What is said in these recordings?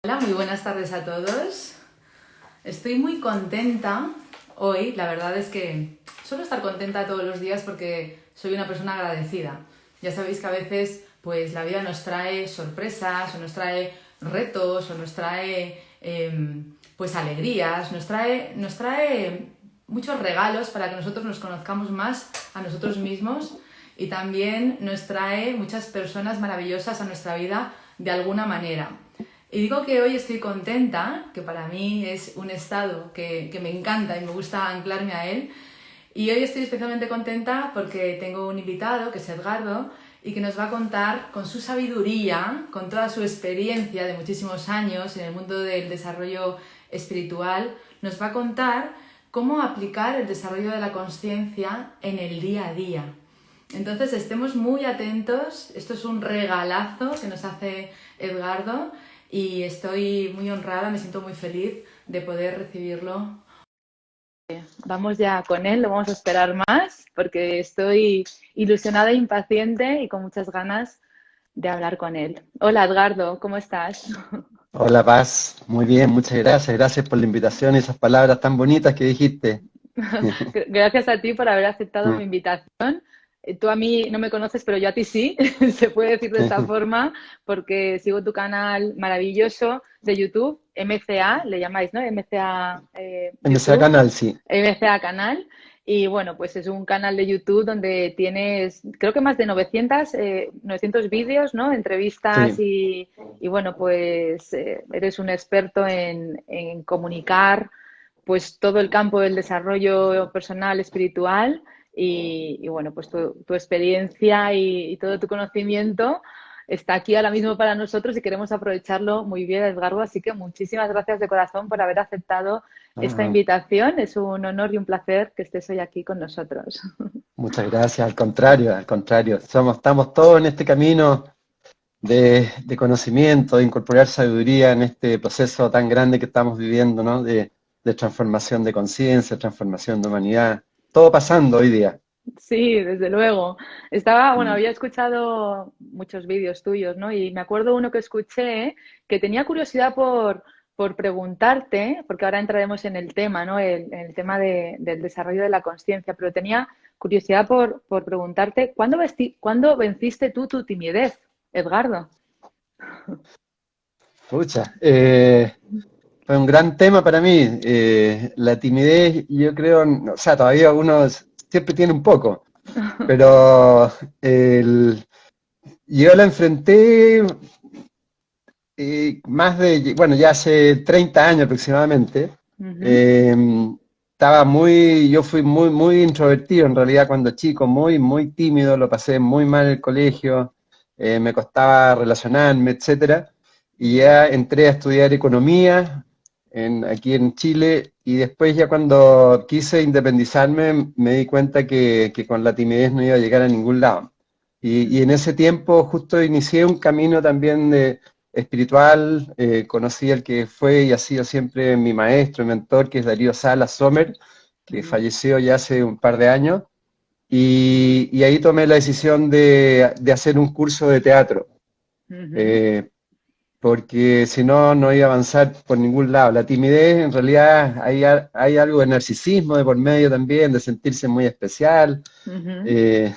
Hola, muy buenas tardes a todos. Estoy muy contenta hoy. La verdad es que suelo estar contenta todos los días porque soy una persona agradecida. Ya sabéis que a veces pues la vida nos trae sorpresas o nos trae retos o nos trae pues alegrías, nos trae muchos regalos para que nosotros nos conozcamos más a nosotros mismos y también nos trae muchas personas maravillosas a nuestra vida de alguna manera. Y digo que hoy estoy contenta, que para mí es un estado que me encanta y me gusta anclarme a él. Y hoy estoy especialmente contenta porque tengo un invitado, que es Edgardo, y que nos va a contar con su sabiduría, con toda su experiencia de muchísimos años en el mundo del desarrollo espiritual, nos va a contar cómo aplicar el desarrollo de la consciencia en el día a día. Entonces estemos muy atentos, esto es un regalazo que nos hace Edgardo y estoy muy honrada, me siento muy feliz de poder recibirlo. Vamos ya con él, lo vamos a esperar más porque estoy ilusionada e impaciente y con muchas ganas de hablar con él. Hola Edgardo, ¿cómo estás? Hola Paz, muy bien, muchas gracias. Gracias por la invitación y esas palabras tan bonitas que dijiste. Gracias a ti por haber aceptado mi Mm. invitación. Tú a mí no me conoces, pero yo a ti sí, se puede decir de esta forma, porque sigo tu canal maravilloso de YouTube, MCA, le llamáis, ¿no? MCA MSA YouTube, Canal, sí. MCA canal. Y bueno, pues es un canal de YouTube donde tienes, creo que más de 900 vídeos, ¿no? Entrevistas Sí. y bueno, pues eres un experto en comunicar pues todo el campo del desarrollo personal, espiritual y bueno, pues tu experiencia y todo tu conocimiento está aquí ahora mismo para nosotros y queremos aprovecharlo muy bien, Edgardo. Así que muchísimas gracias de corazón por haber aceptado esta Ah, invitación. Es un honor y un placer que estés hoy aquí con nosotros. muchas gracias, al contrario, al contrario. Estamos todos en este camino de conocimiento, de incorporar sabiduría en este proceso tan grande que estamos viviendo, ¿no? De transformación de conciencia, transformación de humanidad. Todo pasando hoy día. Sí, desde luego. Estaba, bueno, Mm. había escuchado muchos vídeos tuyos, ¿no? Y me acuerdo uno que escuché que tenía curiosidad por preguntarte, porque ahora entraremos en el tema, ¿no? El tema del desarrollo de la conciencia, pero tenía curiosidad por preguntarte, ¿cuándo venciste tú tu timidez, Edgardo? Pucha, fue un gran tema para mí. La timidez, yo creo, o sea, todavía uno siempre tiene un poco, pero yo la enfrenté bueno, ya hace 30 años aproximadamente. Ujú, Eh, yo fui muy introvertido en realidad cuando chico, muy tímido, lo pasé muy mal en el colegio, me costaba relacionarme, etcétera. Y ya entré a estudiar economía aquí en Chile y después ya cuando quise independizarme me di cuenta que con la timidez no iba a llegar a ningún lado. Y en ujú, ese tiempo justo inicié un camino también espiritual, conocí al que fue y ha sido siempre mi maestro y mentor, que es Darío Salas Sommer, que ujú, falleció ya hace un par de años, y ahí tomé la decisión de hacer un curso de teatro, ujú, eh, porque si no, no iba a avanzar por ningún lado. La timidez, en realidad, hay algo de narcisismo de por medio también, de sentirse muy especial, ujú. eh,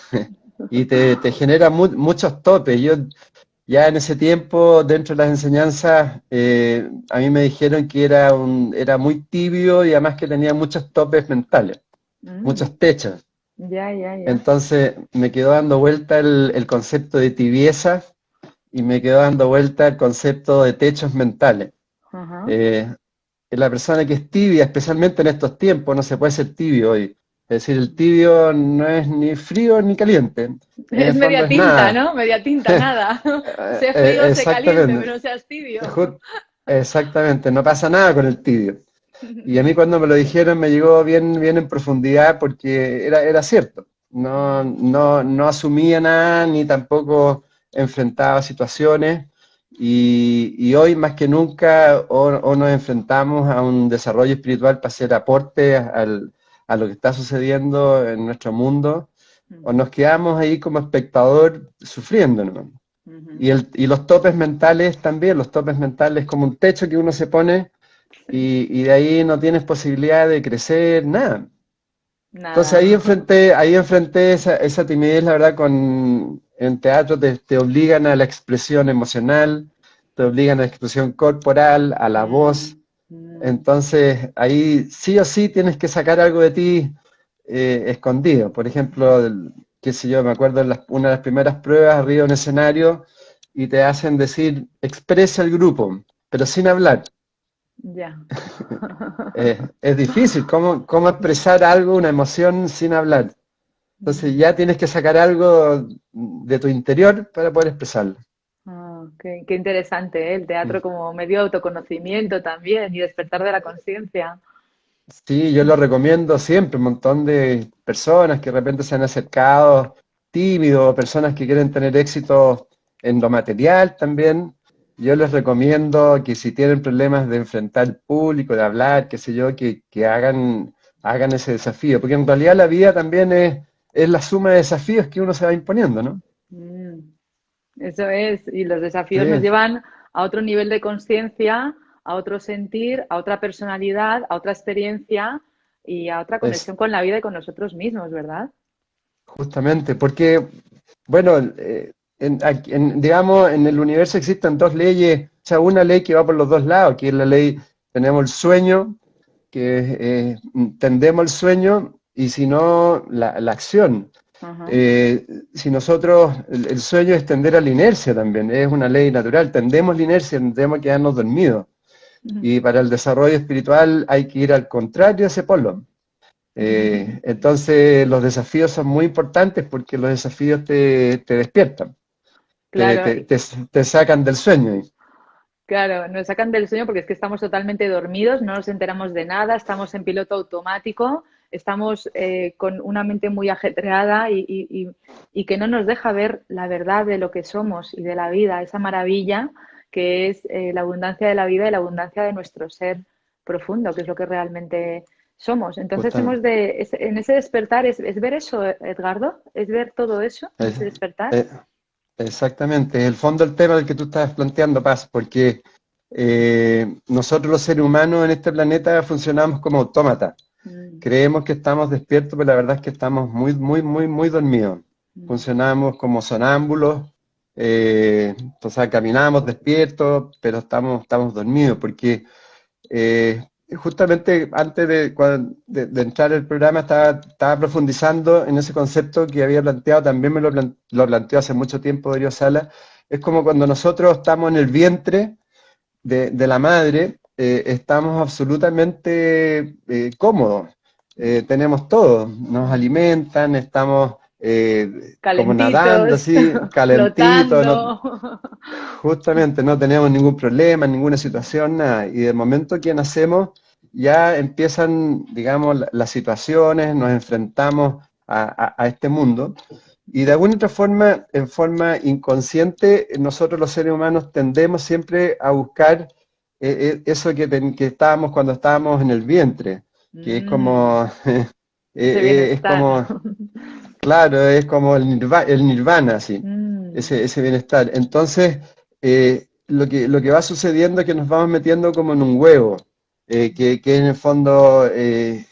y te genera muchos topes. Yo ya en ese tiempo, dentro de las enseñanzas, a mí me dijeron que era muy tibio y además que tenía muchos topes mentales, Mm, muchos techos. ya, ya, ya. Entonces me quedó dando vuelta el concepto de tibieza y me quedó dando vuelta el concepto de techos mentales. Ajá. Eh, la persona que es tibia, especialmente en estos tiempos, no se puede ser tibio hoy. Es decir, el tibio no es ni frío ni caliente. En Es el fondo media es tinta, nada. ¿no? Media tinta, nada. Sé frío, sé caliente, Exactamente. pero no seas tibio. Ju- Exactamente, no pasa nada con el tibio. Y a mí cuando me lo dijeron me llegó bien en profundidad porque era cierto. Mm, No asumía nada ni tampoco enfrentaba situaciones. Y hoy más que nunca o nos enfrentamos a un desarrollo espiritual para hacer aporte a lo que está sucediendo en nuestro mundo, o mm, nos quedamos ahí como espectador sufriendo, ¿no? Ujú. Y los topes mentales también, los topes mentales como un techo que uno se pone Sí, y de ahí no tienes posibilidad de crecer, nada. Entonces nada. ahí enfrenté esa timidez, la verdad, en teatro te obligan a la expresión emocional, te obligan a la expresión corporal, a la voz. Mm, mm, Entonces ahí sí o sí tienes que sacar algo de ti escondido. Por ejemplo, qué sé yo, me acuerdo en una de las primeras pruebas arriba de un escenario y te hacen decir, expresa el grupo, pero sin hablar. ya. Es difícil, ¿cómo expresar algo, una emoción sin hablar? Entonces Mm. ya tienes que sacar algo de tu interior para poder expresarlo. Ah, qué interesante, ¿eh? El Mm. teatro como medio de autoconocimiento también y despertar de la conciencia. Sí, yo lo recomiendo siempre, un montón de personas que de repente se han acercado tímidos, personas que quieren tener éxito en lo material también. Yo les recomiendo que si tienen problemas de enfrentar al público, de hablar, qué sé yo, que hagan ese desafío, porque en realidad la vida también es la suma de desafíos que uno se va imponiendo, ¿no? Mm, eso es, y los desafíos nos Sí, llevan a otro nivel de conciencia, a otro sentir, a otra personalidad, a otra experiencia y a otra es conexión con la vida y con nosotros mismos, ¿verdad? justamente, porque, bueno, digamos, en el universo existen dos leyes, o sea, una ley que va por los dos lados, que es la ley, tenemos el sueño, que tendemos el sueño, y si no, la acción. Ajá. Si nosotros, el sueño es tender a la inercia también, es una ley natural, tendemos la inercia, tendemos a quedarnos dormidos. Ujú. Y para el desarrollo espiritual hay que ir al contrario de ese polo. Entonces los desafíos son muy importantes porque los desafíos te despiertan, te, Claro, te, te, te sacan del sueño. claro, nos sacan del sueño porque es que estamos totalmente dormidos, no nos enteramos de nada, estamos en piloto automático, estamos con una mente muy ajetreada y que no nos deja ver la verdad de lo que somos y de la vida, esa maravilla que es la abundancia de la vida y la abundancia de nuestro ser profundo, que es lo que realmente somos. Entonces Justamente. en ese despertar es ver eso, Edgardo, es ver todo eso en Es- ese despertar. eh, Exactamente, es el fondo del tema del que tú estás planteando, Paz, porque nosotros los seres humanos en este planeta funcionamos como autómatas. Mm, Creemos que estamos despiertos, pero la verdad es que estamos muy, muy, muy, muy dormidos. mm, Funcionamos como sonámbulos, o sea, caminamos despiertos, pero estamos dormidos, porque Eh, justamente antes de entrar al programa estaba profundizando en ese concepto que había planteado, también lo planteó hace mucho tiempo Darío Sala. Es como cuando nosotros estamos en el vientre de la madre, estamos absolutamente cómodos. Tenemos todo, nos mm. alimentan, estamos como nadando Calentitos, así, calentitos, flotando. justamente no tenemos ningún problema, ninguna situación, nada. Y de momento que nacemos, ya empiezan, digamos, las situaciones, nos enfrentamos a este mundo. Y de alguna otra forma, en forma inconsciente, nosotros los seres humanos tendemos siempre a buscar eso que estábamos cuando estábamos en el vientre, que es Mm, como, ese es bienestar. como, claro, es como el nirvana, así, Mm, ese bienestar. Entonces, lo que va sucediendo es que nos vamos metiendo como en un huevo, que en el fondo es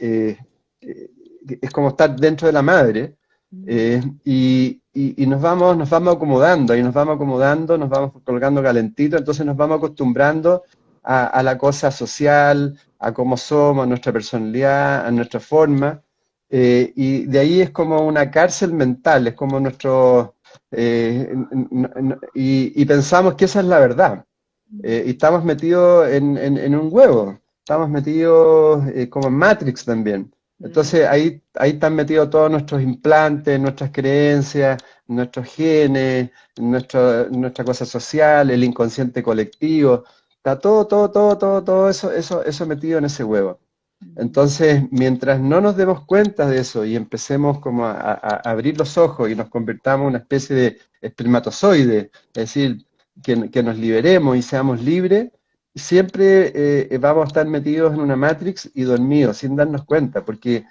como estar dentro de la madre, mm, y nos vamos acomodando, y nos vamos colgando calentito, entonces nos vamos acostumbrando a la cosa social, a cómo somos, a nuestra personalidad, a nuestra forma. Y de ahí es como una cárcel mental, es como nuestro... y pensamos que esa es la verdad. Y estamos metidos en un huevo, estamos metidos como en Matrix también. mm, Entonces ahí están metidos todos nuestros implantes, nuestras creencias, nuestros genes, nuestra cosa social, el inconsciente colectivo. Está todo eso metido en ese huevo. mm, Entonces, mientras no nos demos cuenta de eso y empecemos como a abrir los ojos y nos convirtamos en una especie de espermatozoide, es decir, que nos liberemos y seamos libres, siempre vamos a estar metidos en una Matrix y dormidos sin darnos cuenta, porque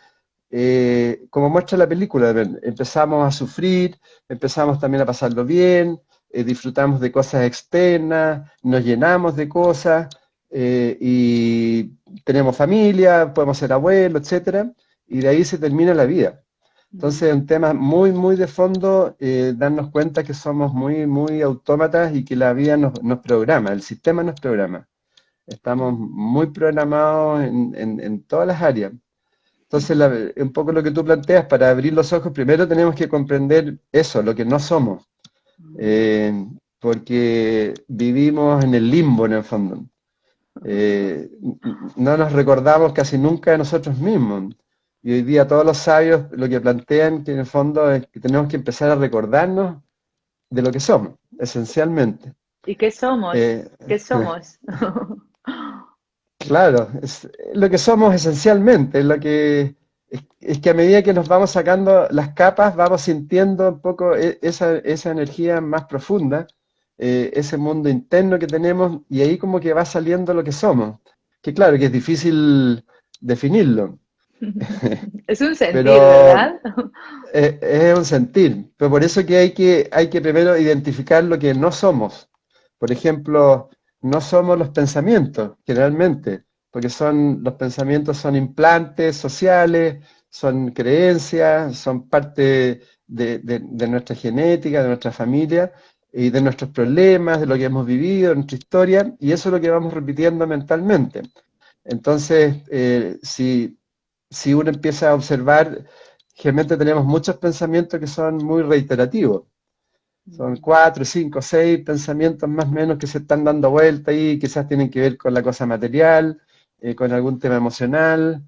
como muestra la película, empezamos a sufrir, empezamos también a pasarlo bien, disfrutamos de cosas externas, nos llenamos de cosas y tenemos familia, podemos ser abuelos, etcétera, y de ahí se termina la vida. Entonces, es un tema muy, muy de fondo, darnos cuenta que somos muy, muy autómatas y que la vida nos programa, el sistema nos programa. Estamos muy programados en todas las áreas. Entonces, un poco lo que tú planteas, para abrir los ojos, primero tenemos que comprender eso, lo que no somos, eh, porque vivimos en el limbo en el fondo. No nos recordamos casi nunca de nosotros mismos. Y hoy día todos los sabios lo que plantean que en el fondo es que tenemos que empezar a recordarnos de lo que somos, esencialmente. ¿Y qué somos? Eh, ¿Qué somos? claro, es lo que somos esencialmente, es que a medida que nos vamos sacando las capas, vamos sintiendo un poco esa energía más profunda, ese mundo interno que tenemos, y ahí como que va saliendo lo que somos. Que claro, que es difícil definirlo, Es un sentir, pero ¿verdad? es un sentir. Pero por eso que hay que primero identificar lo que no somos. Por ejemplo, no somos los pensamientos, generalmente, porque los pensamientos son implantes sociales, son creencias, son parte de nuestra genética, de nuestra familia y de nuestros problemas, de lo que hemos vivido, de nuestra historia, y eso es lo que vamos repitiendo mentalmente. Entonces, si uno empieza a observar, generalmente tenemos muchos pensamientos que son muy reiterativos. Son 4, 5, 6 pensamientos más o menos que se están dando vuelta ahí, quizás tienen que ver con la cosa material, con algún tema emocional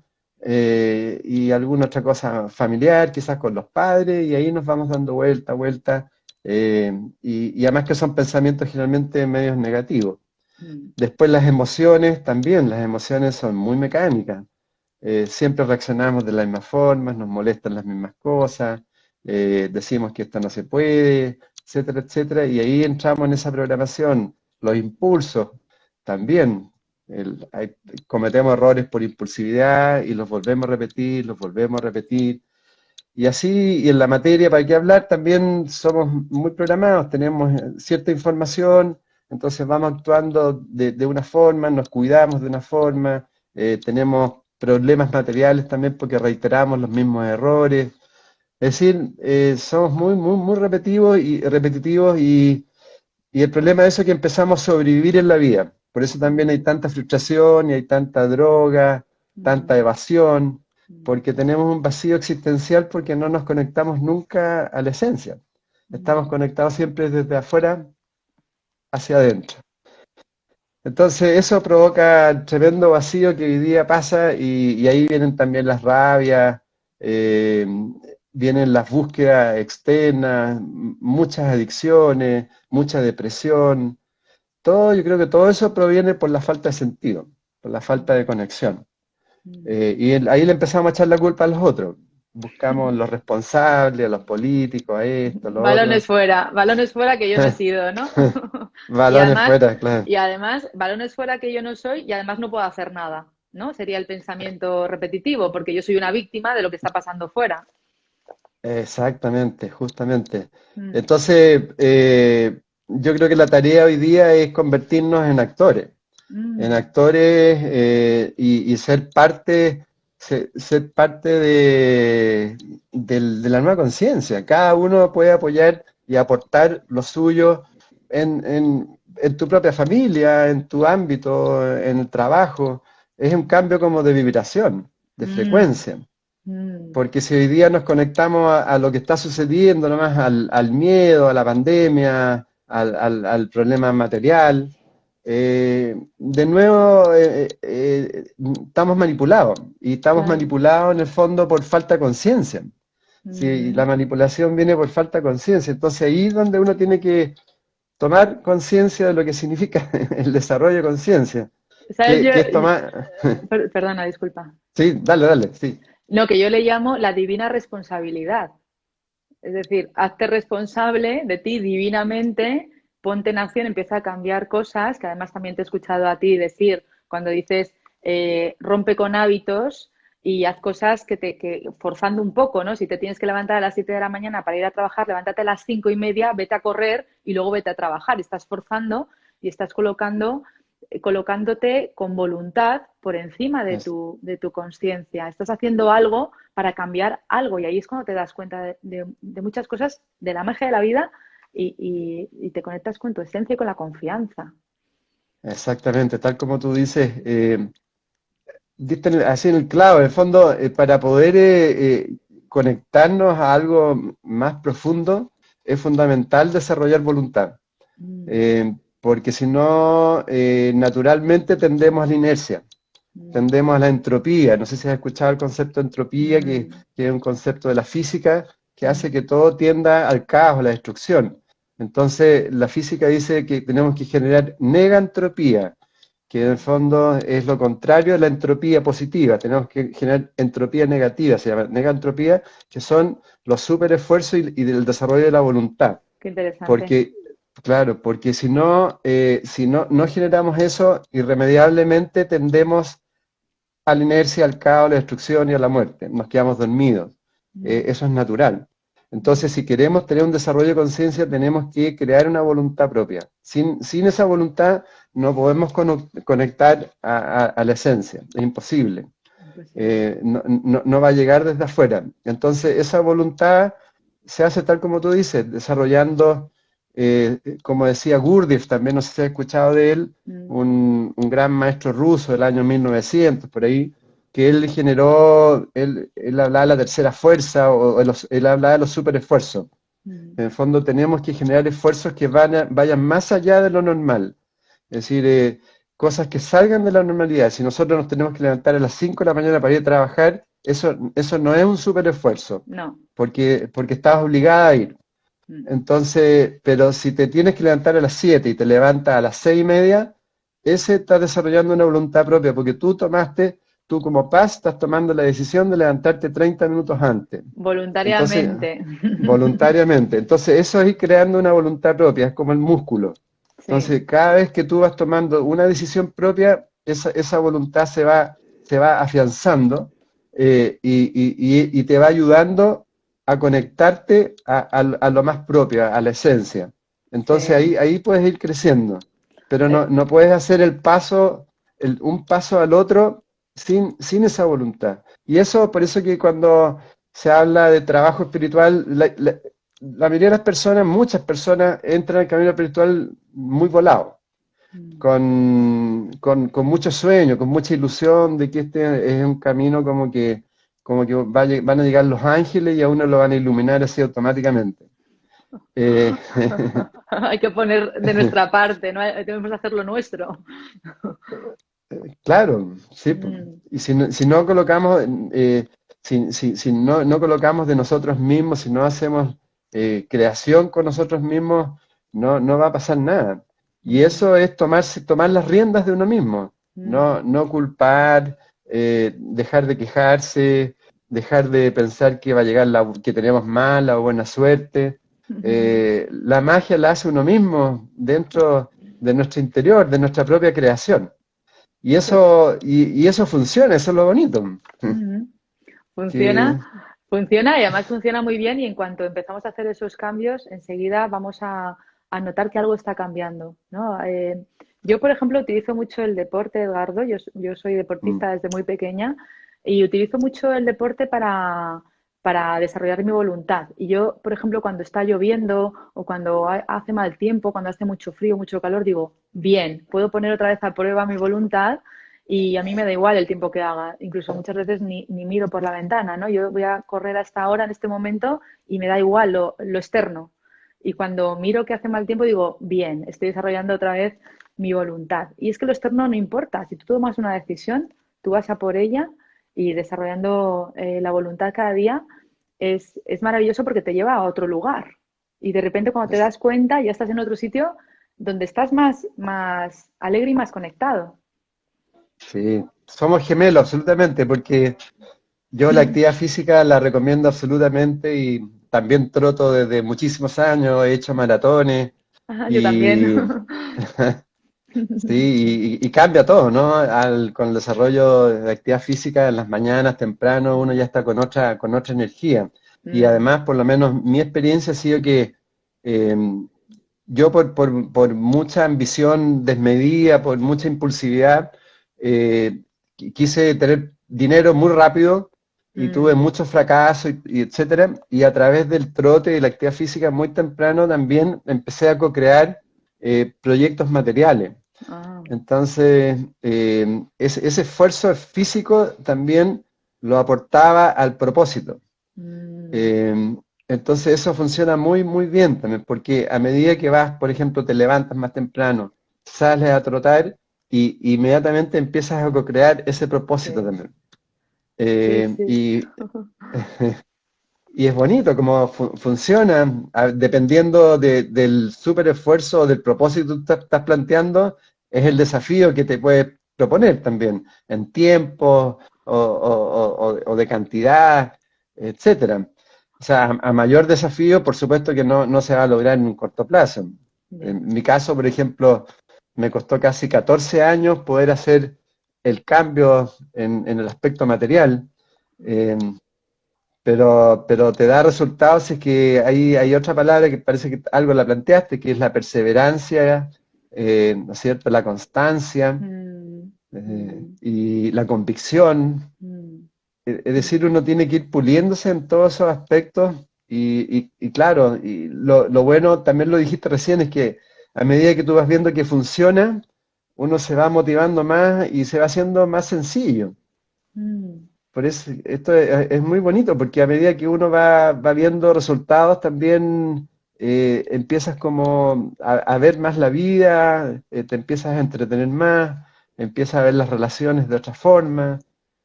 y alguna otra cosa familiar, quizás con los padres, y ahí nos vamos dando vuelta, vuelta, y además que son pensamientos generalmente medios negativos. Después las emociones también, las emociones son muy mecánicas. Siempre reaccionamos de la misma forma, nos molestan las mismas cosas, decimos que esto no se puede, etcétera, etcétera, y ahí entramos en esa programación. Los impulsos también. Cometemos errores por impulsividad y los volvemos a repetir, los volvemos a repetir. Y así, y en la materia, ¿para qué hablar? También somos muy programados, tenemos cierta información, entonces vamos actuando de una forma, nos cuidamos de una forma, tenemos problemas materiales también porque reiteramos los mismos errores. Es decir, somos muy, muy, muy repetitivos y el problema de eso es que empezamos a sobrevivir en la vida. Por eso también hay tanta frustración y hay tanta droga, tanta evasión, porque tenemos un vacío existencial porque no nos conectamos nunca a la esencia. Estamos conectados siempre desde afuera hacia adentro. Entonces eso provoca tremendo vacío que hoy día pasa y ahí vienen también las rabias, eh, vienen las búsquedas externas, muchas adicciones, mucha depresión. Yo creo que todo eso proviene por la falta de sentido, por la falta de conexión. Ahí le empezamos a echar la culpa a los otros. Buscamos los responsables, a los políticos, a esto, a lo otro. Balones fuera que yo no he sido, ¿no? Y Balones además, fuera, claro. y además, balones fuera que yo no soy y además no puedo hacer nada, ¿no? Sería el pensamiento repetitivo, porque yo soy una víctima de lo que está pasando fuera. Exactamente, justamente. Mm, Entonces, yo creo que la tarea hoy día es convertirnos en mm, actores y ser parte de la nueva conciencia. Cada uno puede apoyar y aportar lo suyo en tu propia familia, en tu ámbito, en el trabajo. Es un cambio como de vibración, de mm, frecuencia. mm, Porque si hoy día nos conectamos a lo que está sucediendo, nomás al miedo, a la pandemia, al problema material, de nuevo estamos manipulados. Y estamos claro. manipulados en el fondo por falta de conciencia. Si la Mm. manipulación viene por falta de conciencia, entonces ahí es donde uno tiene que tomar conciencia de lo que significa el desarrollo de conciencia, ¿Sabes? que es tomar... Perdona, disculpa. Sí, dale, dale, sí. No, que yo le llamo la divina responsabilidad. Es decir, hazte responsable de ti divinamente, ponte en acción, empieza a cambiar cosas, que además también te he escuchado a ti decir, cuando dices rompe con hábitos y haz cosas que forzando un poco, ¿no? Si te tienes que levantar a las 7 de la mañana para ir a trabajar, levántate a las 5:30, vete a correr y luego vete a trabajar. Estás forzando y estás colocándote con voluntad por encima Es- de tu conciencia. Estás haciendo algo para cambiar algo y ahí es cuando te das cuenta de muchas cosas, de la magia de la vida y te conectas con tu esencia y con la confianza. Exactamente, tal como tú dices, diste así en el clavo, en el fondo, para poder conectarnos a algo más profundo, es fundamental desarrollar voluntad. Mm, Porque si no, naturalmente tendemos a la inercia, mm, tendemos a la entropía. No sé si has escuchado el concepto de entropía, mm, que es un concepto de la física que mm, hace que todo tienda al caos, a la destrucción. Entonces, la física dice que tenemos que generar negantropía, que en el fondo es lo contrario de la entropía positiva. Tenemos que generar entropía negativa, se llama negantropía, que son los superesfuerzos y el desarrollo de la voluntad. qué interesante. Porque, claro, porque si no, no generamos eso, irremediablemente tendemos a la inercia, al caos, a la destrucción y a la muerte. Nos quedamos dormidos. Mm, Eso es natural. mm, Entonces, si queremos tener un desarrollo de conciencia, tenemos que crear una voluntad propia. Sin esa voluntad no podemos conectar a la esencia. Es imposible. imposible. No va a llegar desde afuera. Entonces, esa voluntad se hace tal como tú dices, desarrollando, como decía Gurdjieff, también no sé si has escuchado de él, Mm, un gran maestro ruso del año 1900, por ahí, que él generó, él hablaba de la tercera fuerza, él hablaba de los superesfuerzos. mm, En el fondo tenemos que generar esfuerzos que vayan más allá de lo normal. Es decir, cosas que salgan de la normalidad. Si nosotros nos tenemos que levantar a las 5 de la mañana para ir a trabajar, eso no es un super esfuerzo, no. porque estás obligada a ir. Mm, Entonces, pero si te tienes que levantar a las 7 y te levantas a las 6:30, ese está desarrollando una voluntad propia, porque tú como paz estás tomando la decisión de levantarte 30 minutos antes. Entonces, voluntariamente. voluntariamente. Entonces, eso es ir creando una voluntad propia, es como el músculo. Sí. Entonces, cada vez que tú vas tomando una decisión propia, esa voluntad se va afianzando, y te va ayudando a conectarte a lo más propio, a la esencia. Entonces, Sí. ahí puedes ir creciendo, pero Eh, no puedes hacer un paso al otro sin esa voluntad. Y eso, por eso que cuando se habla de trabajo espiritual, la mayoría de las personas, muchas personas, entran al camino espiritual muy volados, mm. con mucho sueño, con mucha ilusión de que este es un camino como que van a llegar los ángeles y a uno lo van a iluminar así automáticamente. Eh, Hay que poner de nuestra parte, ¿no? Debemos hacer lo nuestro. claro, sí, po. Mm, Y si no colocamos, si no colocamos de nosotros mismos, si no hacemos creación con nosotros mismos, no va a pasar nada. Y mm, eso es tomar las riendas de uno mismo, mm. no culpar, dejar de quejarse, dejar de pensar que va a llegar que tenemos mala o buena suerte. La magia la hace uno mismo dentro de nuestro interior, de nuestra propia creación. Y eso funciona, eso es lo bonito. Mm. Que, Funciona y además funciona muy bien y en cuanto empezamos a hacer esos cambios, enseguida vamos a notar que algo está cambiando, ¿no? Yo, por ejemplo, utilizo mucho el deporte, Edgardo. Yo soy mm, deportista desde muy pequeña y utilizo mucho el deporte para desarrollar mi voluntad. Y yo, por ejemplo, cuando está lloviendo o cuando hace mal tiempo, cuando hace mucho frío, mucho calor, digo, bien, puedo poner otra vez a prueba mi voluntad y a mí me da igual el tiempo que haga. Incluso muchas veces ni miro por la ventana, ¿no? Yo voy a correr hasta ahora, en este momento, y me da igual lo externo. Y cuando miro que hace mal tiempo, digo, bien, estoy desarrollando otra vez mi voluntad. Y es que lo externo no importa. Si tú tomas una decisión, tú vas a por ella y desarrollando la voluntad cada día es maravilloso porque te lleva a otro lugar. Y de repente cuando te das cuenta ya estás en otro sitio donde estás más alegre y más conectado. sí, somos gemelos, absolutamente, porque yo la actividad física la recomiendo absolutamente y también troto desde muchísimos años, he hecho maratones Yo también. y, Sí, y cambia todo, ¿no? Con el desarrollo de actividad física en las mañanas, temprano, uno ya está con otra energía. Y Mm, además, por lo menos mi experiencia ha sido que eh, yo por mucha ambición desmedida, por mucha impulsividad, quise tener dinero muy rápido y tuve mm, muchos fracasos y etcétera. Y a través del trote y la actividad física muy temprano también empecé a co-crear proyectos materiales. ah, Entonces, ese esfuerzo físico también lo aportaba al propósito. mm, Eh, entonces eso funciona muy, muy bien también, porque a medida que vas, por ejemplo, te levantas más temprano, sales a trotar y inmediatamente empiezas a co-crear ese propósito sí, también. sí, Eh, sí. y, y es bonito cómo funciona, dependiendo del súper esfuerzo o del propósito que tú estás planteando, es el desafío que te puedes proponer también, en tiempo o de cantidad, etcétera. O sea, a mayor desafío, por supuesto que no se va a lograr en un corto plazo. Ya. En mi caso, por ejemplo, me costó casi 14 años poder hacer el cambio en el aspecto material. eh, pero te da resultados si es que hay otra palabra que parece que algo la planteaste, que es la perseverancia, ¿no es cierto? La constancia Mm, mm, y la convicción. mm, Es mm. decir, uno tiene que ir puliéndose en todos esos aspectos y claro, y lo bueno, también lo dijiste recién, es que a medida que tú vas viendo que funciona, uno se va motivando más y se va haciendo más sencillo. Mm. Por eso, esto es muy bonito, porque a medida que uno va viendo resultados, también empiezas como a ver más la vida, te empiezas a entretener más, empiezas a ver las relaciones de otra forma,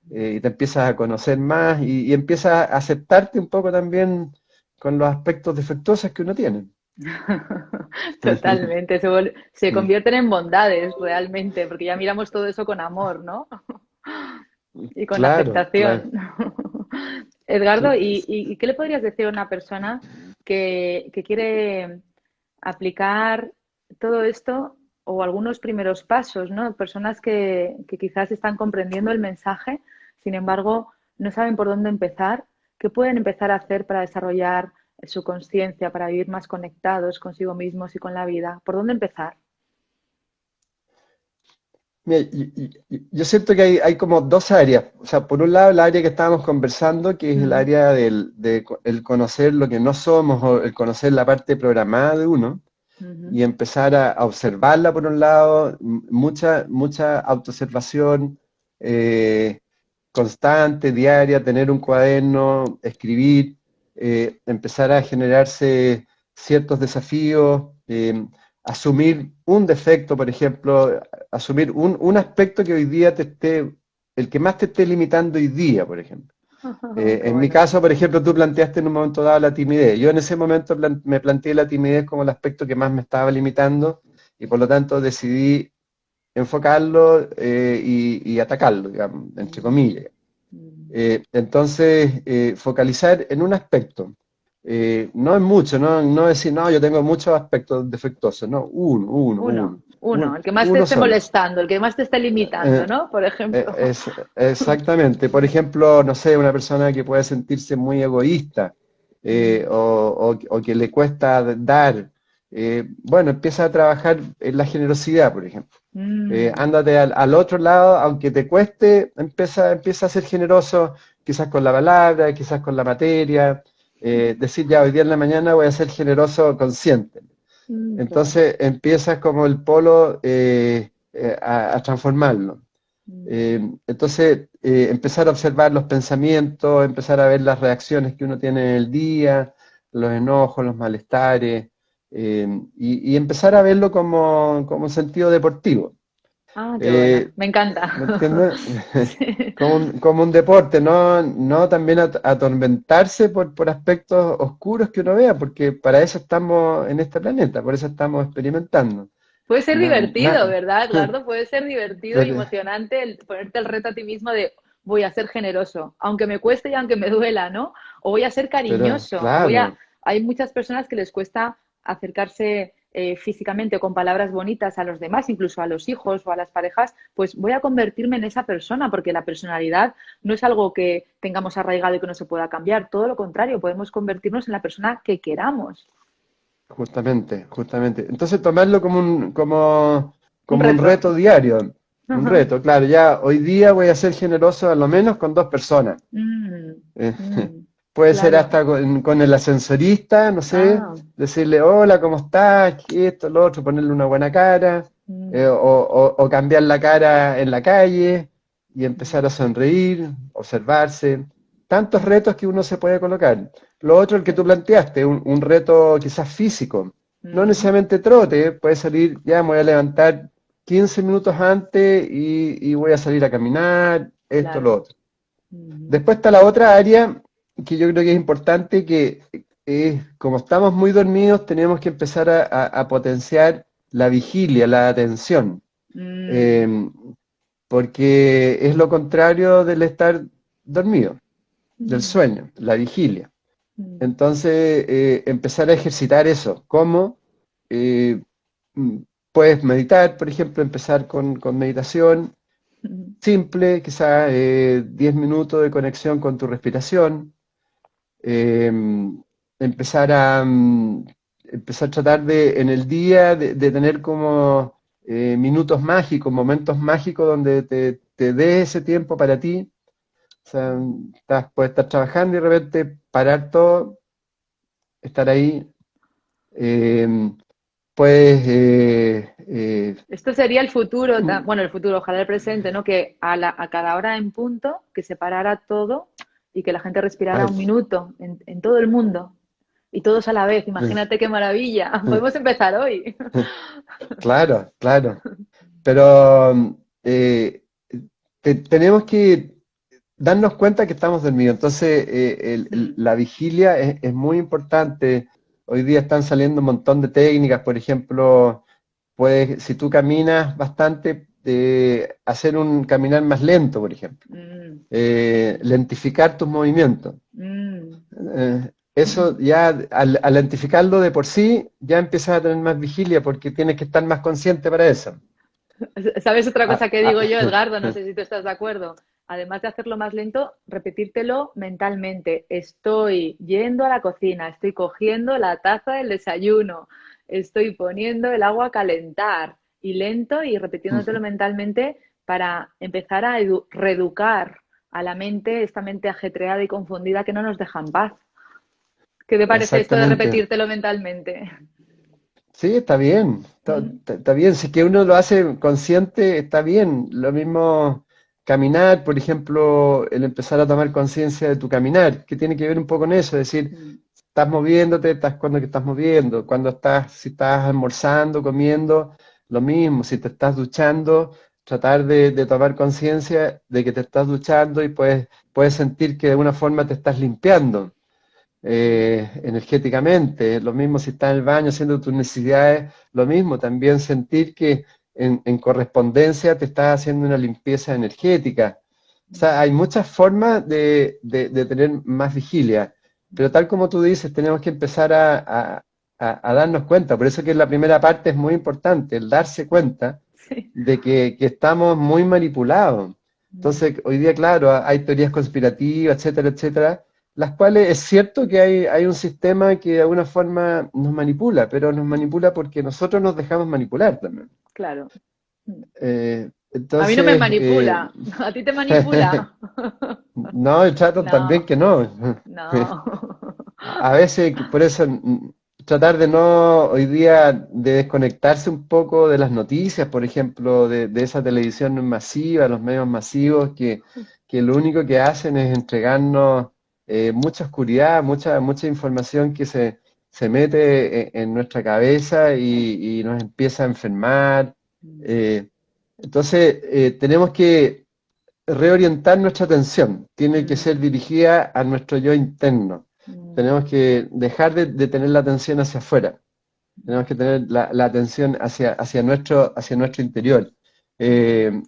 y te empiezas a conocer más y empiezas a aceptarte un poco también con los aspectos defectuosos que uno tiene. Totalmente, se convierten en bondades realmente, porque ya miramos todo eso con amor, ¿no? Y con Claro, claro. aceptación. Edgardo, Sí. ¿y qué le podrías decir a una persona que quiere aplicar todo esto o algunos primeros pasos, ¿no? Personas que quizás están comprendiendo el mensaje, sin embargo, no saben por dónde empezar. ¿Qué pueden empezar a hacer para desarrollar su conciencia, para vivir más conectados consigo mismos y con la vida? ¿Por dónde empezar? Mira, yo siento que hay como dos áreas. O sea, por un lado, el área que estábamos conversando, que es el Mm, área el conocer lo que no somos o el conocer la parte programada de uno ujú, y empezar a observarla por un lado, mucha autoobservación constante, diaria, tener un cuaderno, escribir, empezar a generarse ciertos desafíos, asumir un defecto, por ejemplo, asumir un aspecto que hoy día el que más te esté limitando hoy día, por ejemplo. Qué En mi bueno. caso, por ejemplo, tú planteaste en un momento dado la timidez. Yo en ese momento me planteé la timidez como el aspecto que más me estaba limitando y por lo tanto decidí enfocarlo y atacarlo, digamos, entre Mm, comillas. mm. Entonces, focalizar en un aspecto. No es mucho, no decir, no, yo tengo muchos aspectos defectuosos, no, Uno, el que más te uno esté solo. molestando, el que más te esté limitando, Eh, ¿no? Por ejemplo. exactamente. Por ejemplo, no sé, una persona que puede sentirse muy egoísta Mm, o que le cuesta dar. Bueno, empieza a trabajar en la generosidad, por ejemplo. mm, Ándate al otro lado, aunque te cueste, empieza a ser generoso, quizás con la palabra, quizás con la materia. Decir, ya, hoy día en la mañana voy a ser generoso consciente. qué bueno. Entonces empiezas como el polo a transformarlo. Mm, Entonces, empezar a observar los pensamientos, empezar a ver las reacciones que uno tiene en el día, los enojos, los malestares, y empezar a verlo como un sentido deportivo. ah, qué bueno. Eh, Me encanta. ¿Me entiendes? Sí. Como un deporte, no también atormentarse por aspectos oscuros que uno vea, porque para eso estamos en este planeta, por eso estamos experimentando. Puede ser Na- divertido, na- ¿verdad, Edgardo? Puede ser divertido y pero- emocionante el ponerte el reto a ti mismo de voy a ser generoso, aunque me cueste y aunque me duela, ¿no? O voy a ser cariñoso, claro, Hay muchas personas que les cuesta acercarse físicamente o con palabras bonitas a los demás, incluso a los hijos o a las parejas, pues voy a convertirme en esa persona, porque la personalidad no es algo que tengamos arraigado y que no se pueda cambiar, todo lo contrario, podemos convertirnos en la persona que queramos. Justamente, justamente. Entonces tomarlo Un como un reto. reto diario, un Ajá. reto. Claro, ya hoy día voy a ser generoso a lo menos con 2 personas. Mm, Eh, mm, puede ser claro. hasta con el ascensorista, no sé, Ah, decirle, hola, ¿cómo estás? Esto, lo otro, ponerle una buena cara, mm, o cambiar la cara en la calle y empezar mm, a sonreír, observarse. Tantos retos que uno se puede colocar. Lo otro, el que tú sí. planteaste, un reto quizás físico. No Mm, necesariamente trote, puede salir, ya me voy a levantar 15 minutos antes y voy a salir a caminar, esto, lo claro. otro. Mm, Después está la otra área que yo creo que es importante, que es, como estamos muy dormidos, tenemos que empezar a potenciar la vigilia, la atención, mm, eh, porque es lo contrario del estar dormido, del mm, sueño, la vigilia. mm, Entonces, empezar a ejercitar eso. ¿Cómo? Eh, mm, puedes meditar, por ejemplo, empezar con meditación mm. simple, quizás 10 minutos de conexión con tu respiración, eh, empezar empezar a tratar de en el día de tener como minutos mágicos, momentos mágicos donde te dé ese tiempo para ti. O sea, puedes estar trabajando y de repente parar todo, estar ahí. eh, puedes Esto sería el futuro, mm, bueno, el futuro, ojalá el presente, ¿no? Que a cada hora en punto, que se parara todo y que la gente respirara ay, un minuto en todo el mundo y todos a la vez. Imagínate qué maravilla. Podemos empezar hoy. claro, claro. Pero tenemos que darnos cuenta que estamos dormidos. Entonces, Mm, la vigilia es muy importante. Hoy día están saliendo un montón de técnicas, por ejemplo, puedes, si tú caminas bastante, hacer un caminar más lento, por ejemplo. mm, Lentificar tus movimientos. mm. Eso ya, al lentificarlo de por sí, ya empiezas a tener más vigilia porque tienes que estar más consciente para eso. ¿Sabes otra Ah, cosa que ah, digo yo, Edgardo? No sé si tú estás de acuerdo. Además de hacerlo más lento, repetírtelo mentalmente. Estoy yendo a la cocina, estoy cogiendo la taza del desayuno, estoy poniendo el agua a calentar y lento y repitiéndotelo mentalmente para empezar a reeducar a la mente, esta mente ajetreada y confundida que no nos deja en paz. ¿Qué te parece esto de exactamente. repetírtelo mentalmente? Sí, está bien, Mm, está bien. Si es que uno lo hace consciente, está bien. Lo mismo caminar, por ejemplo, el empezar a tomar conciencia de tu caminar, que tiene que ver un poco con eso, es decir, mm, estás moviéndote, estás cuando que estás moviendo, cuando estás, si estás almorzando, comiendo, lo mismo, si te estás duchando, tratar de tomar conciencia de que te estás duchando y puedes sentir que de alguna forma te estás limpiando energéticamente. Lo mismo si estás en el baño haciendo tus necesidades, lo mismo, también sentir que en correspondencia te estás haciendo una limpieza energética. O sea, hay muchas formas de tener más vigilia, pero tal como tú dices, tenemos que empezar a darnos cuenta. Por eso que la primera parte es muy importante, el darse cuenta sí. de que estamos muy manipulados. Mm, Entonces, hoy día, claro, hay teorías conspirativas, etcétera, etcétera, las cuales es cierto que hay un sistema que de alguna forma nos manipula, pero nos manipula porque nosotros nos dejamos manipular también. claro. Mm. A mí no me Entonces, manipula, a ti te manipula. no, yo trato también No, que no. no. A veces, por eso, tratar de no, hoy día, de desconectarse un poco de las noticias, por ejemplo, de esa televisión masiva, los medios masivos, que lo único que hacen es entregarnos mucha oscuridad, mucha información que se mete en nuestra cabeza y nos empieza a enfermar. Mm, eh, entonces, tenemos que reorientar nuestra atención, tiene que ser mm, dirigida a nuestro yo interno. mm, Tenemos que dejar de tener la atención hacia afuera, tenemos que tener la atención hacia nuestro interior. Eh,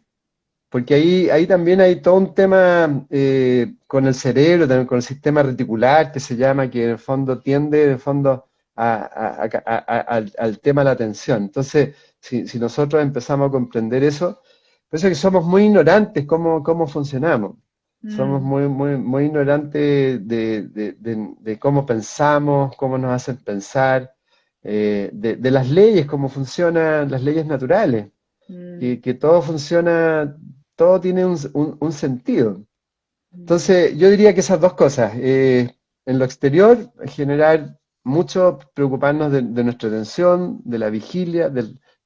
porque ahí también hay todo un tema con el cerebro, también con el sistema reticular que se llama, que en el fondo tiende, en el fondo, al tema de la atención. Entonces, si nosotros empezamos a comprender eso, pienso que somos muy ignorantes cómo funcionamos. Somos Mm, muy ignorantes de cómo pensamos, cómo nos hacen pensar, de las leyes, cómo funcionan las leyes naturales, mm, que todo funciona, todo tiene un sentido. mm, Entonces, yo diría que esas dos cosas, en lo exterior, generar mucho, preocuparnos de nuestra atención, de la vigilia,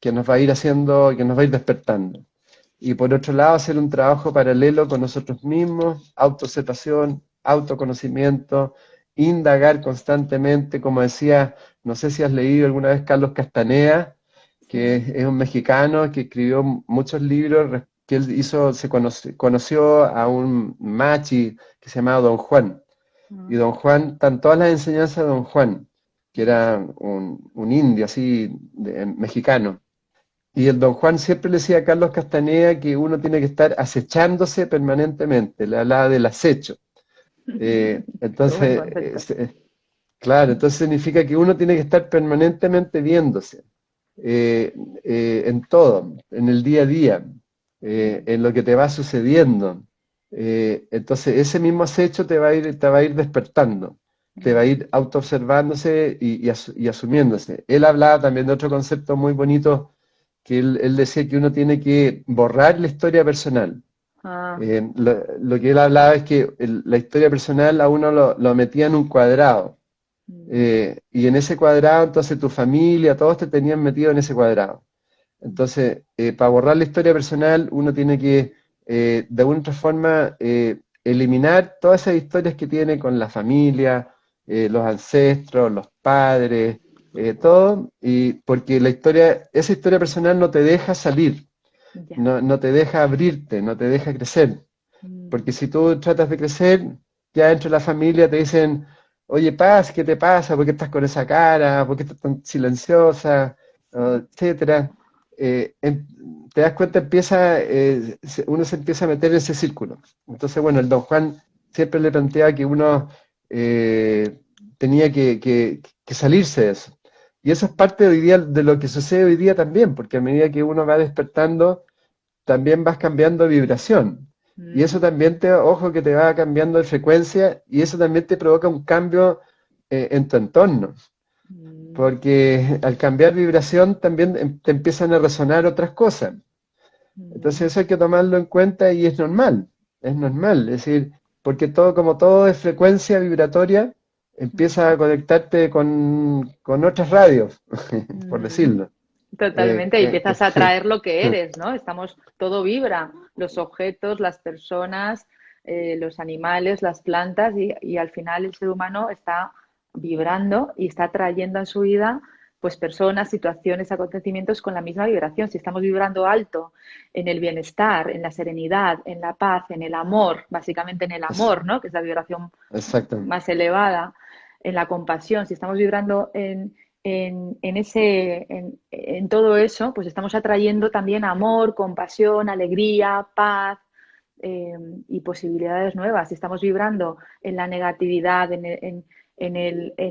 que nos va a ir haciendo, que nos va a ir despertando. Y por otro lado, hacer un trabajo paralelo con nosotros mismos, autoobservación, autoconocimiento, indagar constantemente, como decía, no sé si has leído alguna vez Carlos Castaneda, que sí. es un mexicano que escribió muchos libros, que él hizo, conoció a un machi que se llamaba Don Juan. Y Ah, Don Juan, están todas las enseñanzas de Don Juan, que era un indio así, mexicano. Y el Don Juan siempre le decía a Carlos Castaneda que uno tiene que estar acechándose permanentemente, le hablaba del acecho. qué buen Entonces, concepto. claro, entonces significa que uno tiene que estar permanentemente viéndose, eh, en todo, en el día a día, Mm, en lo que te va sucediendo. Entonces, ese mismo acecho te va a ir despertando, te va a mm, ir autoobservándose y asumiéndose. Él hablaba también de otro concepto muy bonito, que él decía que uno tiene que borrar la historia personal. ah, Lo que él hablaba es que la historia personal a uno lo metía en un cuadrado. mm, Y en ese cuadrado, entonces tu familia, todos te tenían metido en ese cuadrado. Entonces, para borrar la historia personal, uno tiene que, de alguna otra forma, eliminar todas esas historias que tiene con la familia, los ancestros, los padres, todo, y porque esa historia personal no te deja salir, ya. no te deja abrirte, no te deja crecer. Porque Mm, si tú tratas de crecer, ya dentro de la familia te dicen, oye, Paz, ¿qué te pasa? ¿Por qué estás con esa cara? ¿Por qué estás tan silenciosa? sí. Etcétera. Te das cuenta, uno se empieza a meter en ese círculo. Entonces, bueno, el Don Juan siempre le planteaba que uno tenía que salirse de eso. Y eso es parte hoy día de lo que sucede hoy día también, porque a medida que uno va despertando, también vas cambiando de vibración. Y eso Mm, también ojo, que te va cambiando de frecuencia y eso también te provoca un cambio en tu entorno. mm, Porque al cambiar vibración también te empiezan a resonar otras cosas. Entonces mm, eso hay que tomarlo en cuenta y es normal. Es normal. Es decir, porque todo, como todo es frecuencia vibratoria, empieza mm, a conectarte con otras radios, por mm. decirlo. Eh, Totalmente, y que- empiezas a atraer lo que eres, ¿no? Todo vibra, los objetos, las personas, los animales, las plantas, y al final el ser humano está vibrando y está trayendo en su vida pues personas, situaciones, acontecimientos con la misma vibración. Si estamos vibrando alto en el bienestar, en la serenidad, en la paz, en el amor, básicamente en el es- amor, ¿no? Que es la vibración exacto. más elevada, en la compasión, si estamos vibrando en todo eso, pues estamos atrayendo también amor, compasión, alegría, paz, eh, y posibilidades nuevas. Si estamos vibrando en la negatividad, en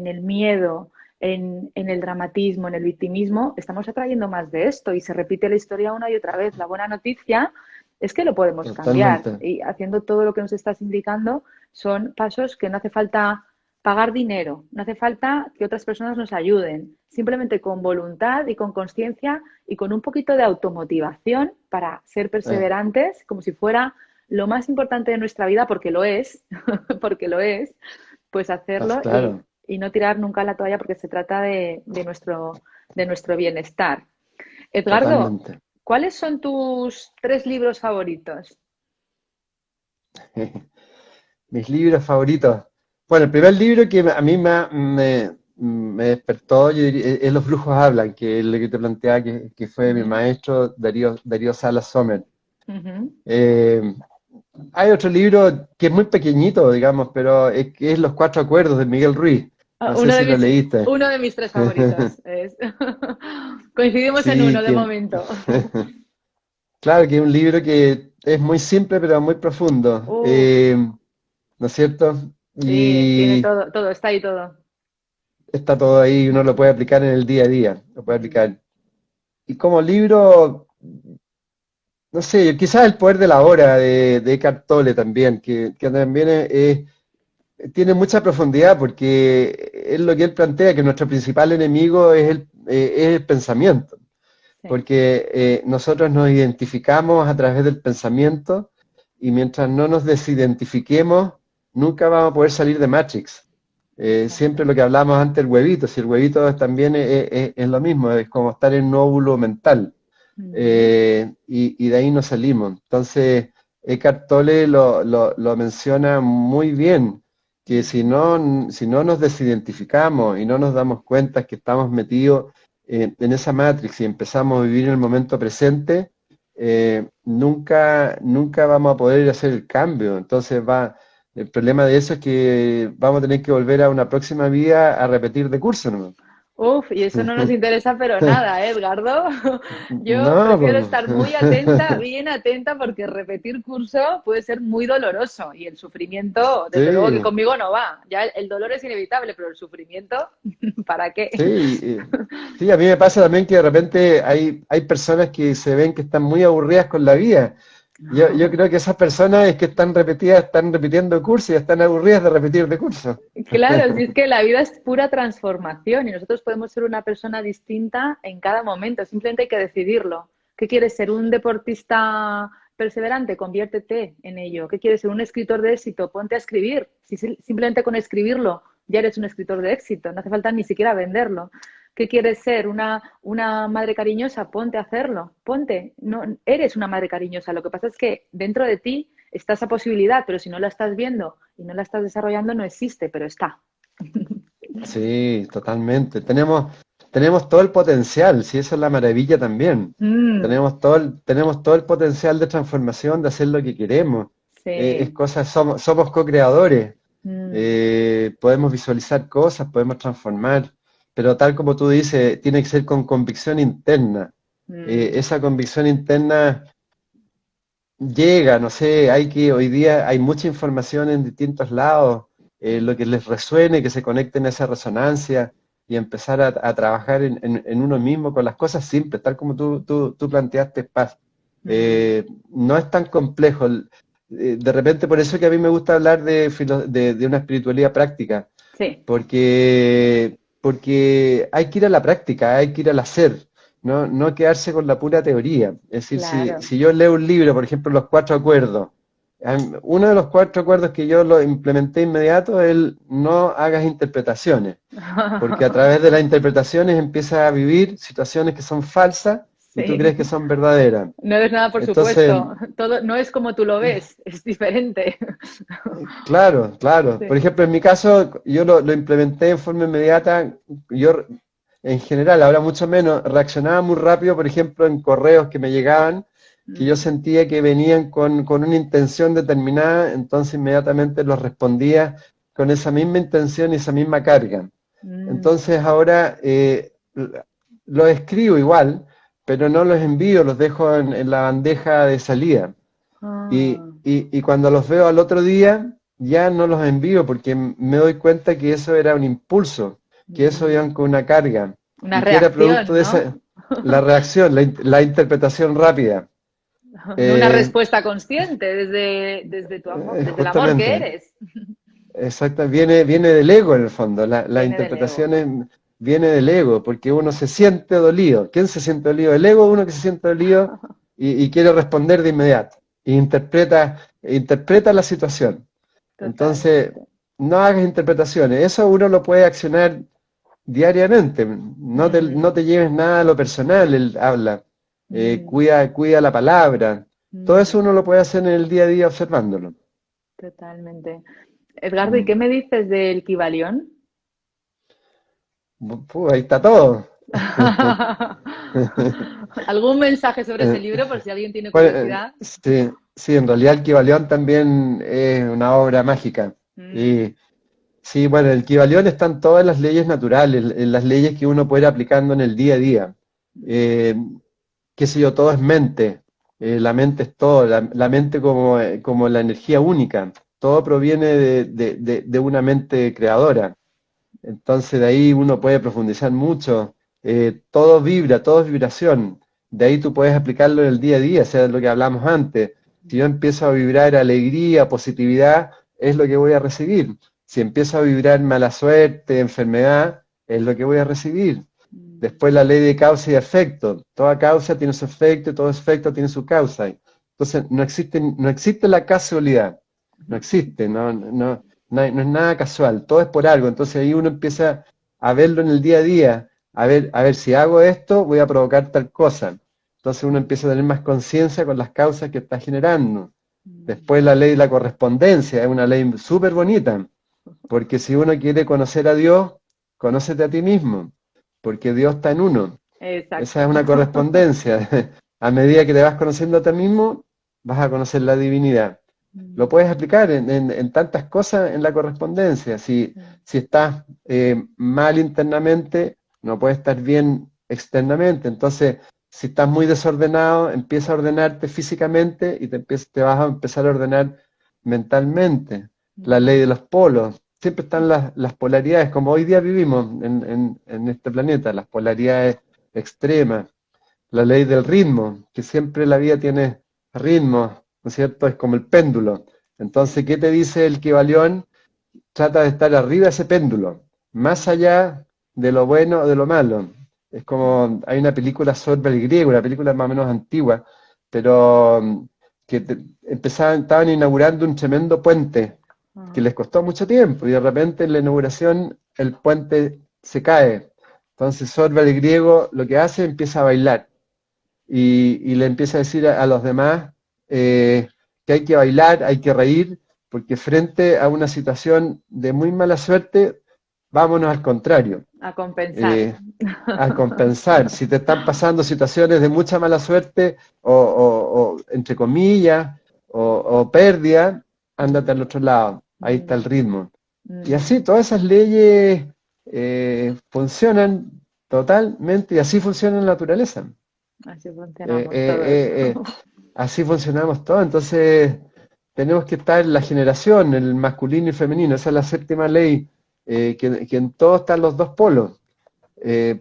el miedo, en el dramatismo, en el victimismo, estamos atrayendo más de esto y se repite la historia una y otra vez. La buena noticia es que lo podemos cambiar, Totalmente. y haciendo todo lo que nos estás indicando son pasos que no hace falta pagar dinero, no hace falta que otras personas nos ayuden, simplemente con voluntad y con conciencia y con un poquito de automotivación para ser Eh, perseverantes, como si fuera lo más importante de nuestra vida, porque lo es, porque lo es, pues hacerlo, claro, y no tirar nunca la toalla, porque se trata de nuestro bienestar. Edgardo, totalmente. ¿cuáles son tus 3 libros favoritos? Mis libros favoritos. Bueno, el primer libro que a mí me despertó, yo diría, es Los brujos hablan, que es el que te planteaba que fue mi Ujú, maestro Darío Salas Sommer. ujú. Eh, Hay otro libro que es muy pequeñito, digamos, pero que es Los Cuatro Acuerdos de Miguel Ruiz. Ah, No sé si lo leíste. uno de mis 3 favoritos. Coincidimos en Sí, uno de momento. claro que es un libro que es muy simple, pero muy profundo. Uf, ¿No es cierto? sí, tiene Y todo, todo, está ahí todo. está todo ahí, uno lo puede aplicar en el día a día, lo puede aplicar. Y como libro, no sé, quizás El poder de la hora de Eckhart Tolle también, que también tiene mucha profundidad porque es lo que él plantea, que nuestro principal enemigo es el pensamiento, Sí. porque nosotros nos identificamos a través del pensamiento y mientras no nos desidentifiquemos, nunca vamos a poder salir de Matrix. Exacto. Siempre lo que hablábamos antes, el huevito, si el huevito también es lo mismo, es como estar en un óvulo mental. Ujú. Y de ahí nos salimos. Entonces, Eckhart Tolle lo menciona muy bien, que Ujú. si no nos desidentificamos y no nos damos cuenta que estamos metidos en esa matrix y empezamos a vivir en el momento presente, nunca vamos a poder hacer el cambio. Entonces el problema de eso es que vamos a tener que volver a una próxima vida a repetir de curso, ¿no? Uf, y eso no nos interesa, pero nada, ¿eh, Edgardo? Yo No, prefiero pues, estar muy atenta, bien atenta, porque repetir curso puede ser muy doloroso y el sufrimiento, desde luego que sí. conmigo no va. Ya el dolor es inevitable, pero el sufrimiento, ¿para qué? Sí, sí, a mí me pasa también que de repente hay personas que se ven que están muy aburridas con la vida. Yo creo que esas personas es que están repitiendo cursos y están aburridas de repetir de curso. Claro, si es que la vida es pura transformación y nosotros podemos ser una persona distinta en cada momento, simplemente hay que decidirlo. ¿Qué quieres ser? ¿Un deportista perseverante? Conviértete en ello. ¿Qué quieres ser? ¿Un escritor de éxito? Ponte a escribir. Si simplemente con escribirlo ya eres un escritor de éxito, no hace falta ni siquiera venderlo. ¿Qué quieres ser? ¿Una madre cariñosa? Ponte a hacerlo. Ponte. No, eres una madre cariñosa. Lo que pasa es que dentro de ti está esa posibilidad, pero si no la estás viendo y no la estás desarrollando, no existe, pero está. Sí, totalmente. Tenemos todo el potencial, sí, esa es la maravilla también. Mm, Tenemos todo el potencial de transformación, de hacer lo que queremos. sí. Somos co-creadores. Mm, Podemos visualizar cosas, podemos transformar, pero tal como tú dices, tiene que ser con convicción interna. mm, Esa convicción interna llega, no sé, hoy día hay mucha información en distintos lados, lo que les resuene, que se conecten a esa resonancia y empezar a trabajar en uno mismo con las cosas simples, tal como tú planteaste, Paz. mm. No es tan complejo. De repente, por eso que a mí me gusta hablar de una espiritualidad práctica, Sí, porque hay que ir a la práctica, hay que ir al hacer, no quedarse con la pura teoría. Es decir, claro. si yo leo un libro, por ejemplo, Los Cuatro Acuerdos, uno de los cuatro acuerdos que yo lo implementé inmediato es el no hagas interpretaciones, porque a través de las interpretaciones empiezas a vivir situaciones que son falsas y tú crees Sí. que son verdaderas. No ves nada por Entonces, supuesto. Todo no es como tú lo ves, es diferente. claro, claro. Por Sí. ejemplo, en mi caso, yo lo implementé en forma inmediata. Yo, en general, ahora mucho menos, reaccionaba muy rápido, por ejemplo, en correos que me llegaban, que yo Mm, sentía que venían con una intención determinada, entonces inmediatamente los respondía con esa misma intención y esa misma carga. Entonces mm. ahora los escribo igual, pero no los envío, los dejo en la bandeja de salida. Ah, Y cuando los veo al otro día, ya no los envío porque me doy cuenta que eso era un impulso, que eso iban mm. con una carga Una y que era producto reacción, de ¿no? esa, la reacción, la interpretación rápida. No una Eh, respuesta consciente desde tu amor, desde el amor que Justamente, eres. exacto, viene del ego en el fondo, la Viene del ego. interpretación viene del ego, porque uno se siente dolido. ¿Quién se siente dolido? El ego, uno que se siente dolido y quiere responder de inmediato, e interpreta la situación. Entonces, Totalmente. no hagas interpretaciones. Eso uno lo puede accionar diariamente. No Mm, te lleves nada a lo personal, él habla. mm, Cuida la palabra. Todo eso mm. uno lo puede hacer en el día a día observándolo. Totalmente. Edgardo, ¿y Mm. qué me dices del Kybalión? Ahí está todo. ¿Algún mensaje sobre ese Eh, libro por si alguien tiene bueno, curiosidad? sí, sí, en realidad el Kybalión también es una obra mágica. Mm, Y sí, bueno, el Kybalión están todas las leyes naturales, en las leyes que uno puede ir aplicando en el día a día. mm, Eh, Qué sé yo, todo es mente. La mente es todo, la mente como la energía única. Todo proviene de una mente creadora. Entonces de ahí uno puede profundizar mucho. Todo vibra, todo es vibración. De ahí tú puedes aplicarlo en el día a día, o sea, lo que hablamos antes. Si yo empiezo a vibrar alegría, positividad, es lo que voy a recibir. Si empiezo a vibrar mala suerte, enfermedad, es lo que voy a recibir. Después la ley de causa y efecto. Toda causa tiene su efecto y todo efecto tiene su causa. Entonces no existe la casualidad. No existe, no es nada casual, todo es por algo. Entonces ahí uno empieza a verlo en el día a día. A ver, si hago esto, voy a provocar tal cosa. Entonces uno empieza a tener más conciencia con las causas que está generando. Después la ley de la correspondencia, es una ley súper bonita, porque si uno quiere conocer a Dios, conócete a ti mismo, porque Dios está en uno. Esa es Exacto. una correspondencia. A medida que te vas conociendo a ti mismo, vas a conocer la divinidad. Lo puedes aplicar en tantas cosas en la correspondencia. Si estás mal internamente, no puedes estar bien externamente. Entonces, si estás muy desordenado, empieza a ordenarte físicamente y te vas a empezar a ordenar mentalmente. La ley de los polos. Siempre están las polaridades, como hoy día vivimos en este planeta, las polaridades extremas. La ley del ritmo, que siempre la vida tiene ritmo, ¿no es cierto? Es como el péndulo. Entonces, ¿qué te dice el Kybalión? Trata de estar arriba de ese péndulo, más allá de lo bueno o de lo malo. Es como, hay una película sobre el griego, una película más o menos antigua, pero estaban inaugurando un tremendo puente que les costó mucho tiempo y de repente en la inauguración el puente se cae. Entonces Sorba el griego lo que hace empieza a bailar y le empieza a decir a los demás que hay que bailar, hay que reír, porque frente a una situación de muy mala suerte, vámonos al contrario, A compensar. eh, a compensar. Si te están pasando situaciones de mucha mala suerte o entre comillas, o pérdida, ándate al otro lado, ahí está el ritmo. Y así todas esas leyes funcionan totalmente y así funciona la naturaleza. Así Eh, funcionamos eh, todos. eh, eh, Así funcionamos todos, entonces tenemos que estar en la generación, el masculino y femenino, esa es la séptima ley, que en todo están los dos polos.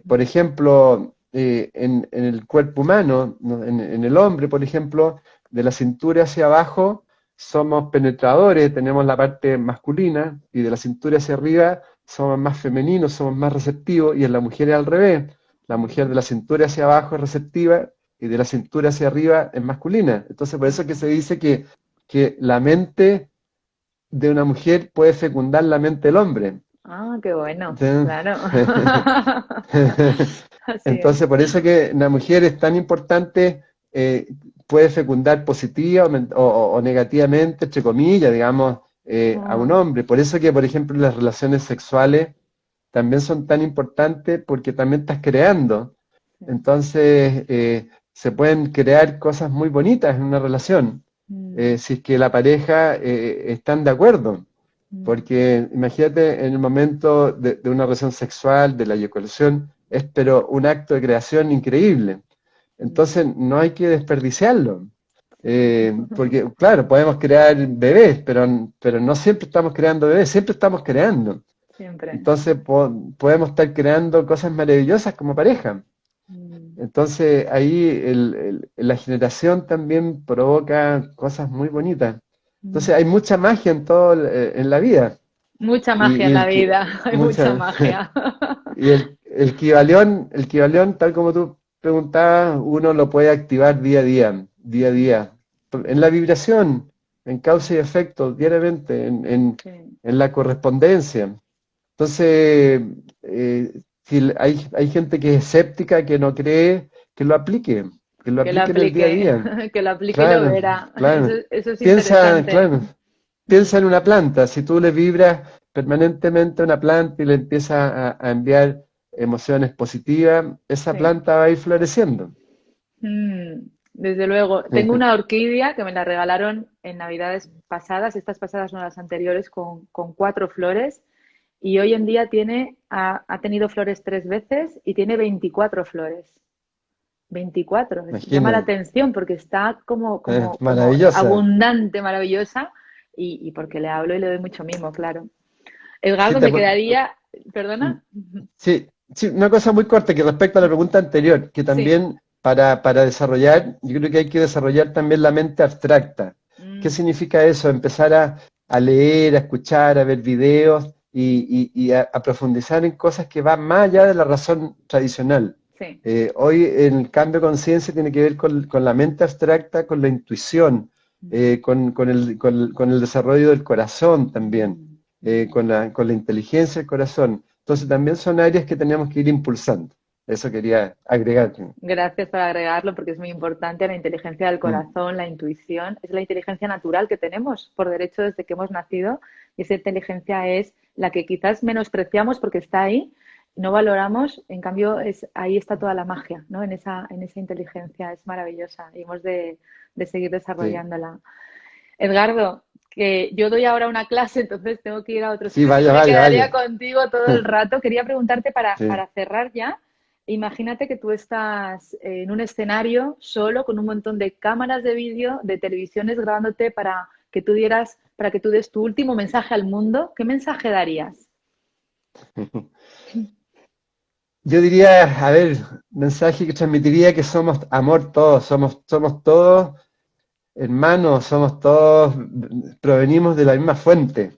Por ejemplo, en el cuerpo humano, ¿no? En el hombre, por ejemplo, de la cintura hacia abajo somos penetradores, tenemos la parte masculina, y de la cintura hacia arriba somos más femeninos, somos más receptivos, y en la mujer es al revés. La mujer de la cintura hacia abajo es receptiva y de la cintura hacia arriba es masculina. Entonces, por eso es que se dice que la mente de una mujer puede fecundar la mente del hombre. Ah, qué bueno, Entonces, claro. Así es. entonces, por eso que una mujer es tan importante, eh, puede fecundar positiva o negativamente, entre comillas, digamos, a un Oh, hombre. Por eso que, por ejemplo, las relaciones sexuales también son tan importantes porque también estás creando. sí. Entonces, se pueden crear cosas muy bonitas en una relación, si es que la pareja están de acuerdo. Porque imagínate en el momento de una relación sexual, de la eyaculación, es pero un acto de creación increíble. Entonces no hay que desperdiciarlo. Porque, claro, podemos crear bebés, pero no siempre estamos creando bebés, siempre estamos creando. Siempre. Entonces podemos estar creando cosas maravillosas como pareja. Entonces ahí la generación también provoca cosas muy bonitas. Entonces hay mucha magia en todo, en la vida. Mucha magia Y en la el, vida, hay mucha mucha, magia. y el Kybalión, tal como tú preguntabas, uno lo puede activar día a día, día a día. En la vibración, en causa y efecto, diariamente, Sí. en la correspondencia. Entonces, si hay gente que es escéptica, que no cree, que lo aplique en el día a día. Que lo aplique y lo Claro, verá. claro. Eso es Piensa, interesante. claro, piensa en una planta. Si tú le vibras permanentemente a una planta y le empiezas a enviar emociones positivas, esa Sí. planta va a ir floreciendo. Desde luego. Tengo una orquídea que me la regalaron en Navidades pasadas, estas pasadas no las anteriores, con 4 flores. Y hoy en día ha tenido flores 3 veces y tiene 24 flores. 24. Llama la Imagina, atención porque está como maravillosa. abundante, maravillosa y porque le hablo y le doy mucho mimo, claro. Sí, Edgardo, me quedaría ¿Perdona? Sí, sí, una cosa muy corta que respecto a la pregunta anterior, que Sí. también para desarrollar, yo creo que hay que desarrollar también la mente abstracta. ¿Qué Mm, significa eso? Empezar a leer, a escuchar, a ver videos y a profundizar en cosas que van más allá de la razón tradicional. sí. Hoy el cambio de conciencia tiene que ver con la mente abstracta, con la intuición, con el desarrollo del corazón también, Mm, mm. con la inteligencia del corazón. Entonces también son áreas que tenemos que ir impulsando. Eso quería agregar. Gracias por agregarlo porque es muy importante. La inteligencia del Mm, corazón, la intuición, es la inteligencia natural que tenemos por derecho desde que hemos nacido y esa inteligencia es la que quizás menospreciamos porque está ahí, no valoramos, en cambio ahí está toda la magia, ¿no? En esa inteligencia es maravillosa y hemos de seguir sí, desarrollándola. Edgardo, que yo doy ahora una clase, entonces tengo que ir a otro sí, sitio, si no vaya, me vaya, quedaría vaya. contigo todo el rato. Quería preguntarte Sí. para cerrar ya. Imagínate que tú estás en un escenario solo con un montón de cámaras de vídeo, de televisiones grabándote para que tú des tu último mensaje al mundo. ¿Qué mensaje darías? Yo diría, a ver, mensaje que transmitiría que somos amor todos, somos todos hermanos, somos todos, provenimos de la misma fuente.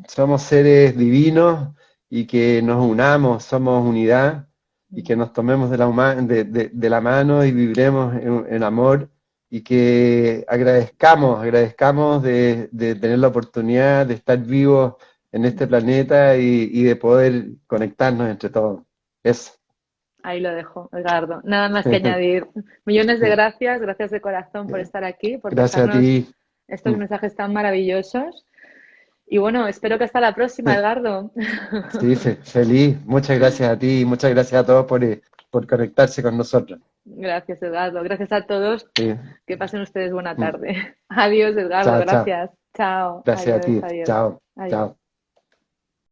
Somos seres divinos y que nos unamos, somos unidad y que nos tomemos de la mano y viviremos en amor y que agradezcamos de tener la oportunidad de estar vivos en este planeta y de poder conectarnos entre todos. Eso. Ahí lo dejo, Edgardo. Nada más que añadir. Millones de gracias, gracias de corazón por estar aquí, por Gracias a dejarnos ti. estos mensajes tan maravillosos. Y bueno, espero que hasta la próxima, Edgardo. Sí, feliz. Muchas gracias a ti y muchas gracias a todos por conectarse con nosotros. Gracias, Edgardo. Gracias a todos. Sí. Que pasen ustedes buena tarde. Adiós, Edgardo. Chao, chao. Gracias. Chao. Gracias a Adiós, ti. adiós. Chao, Adiós. chao.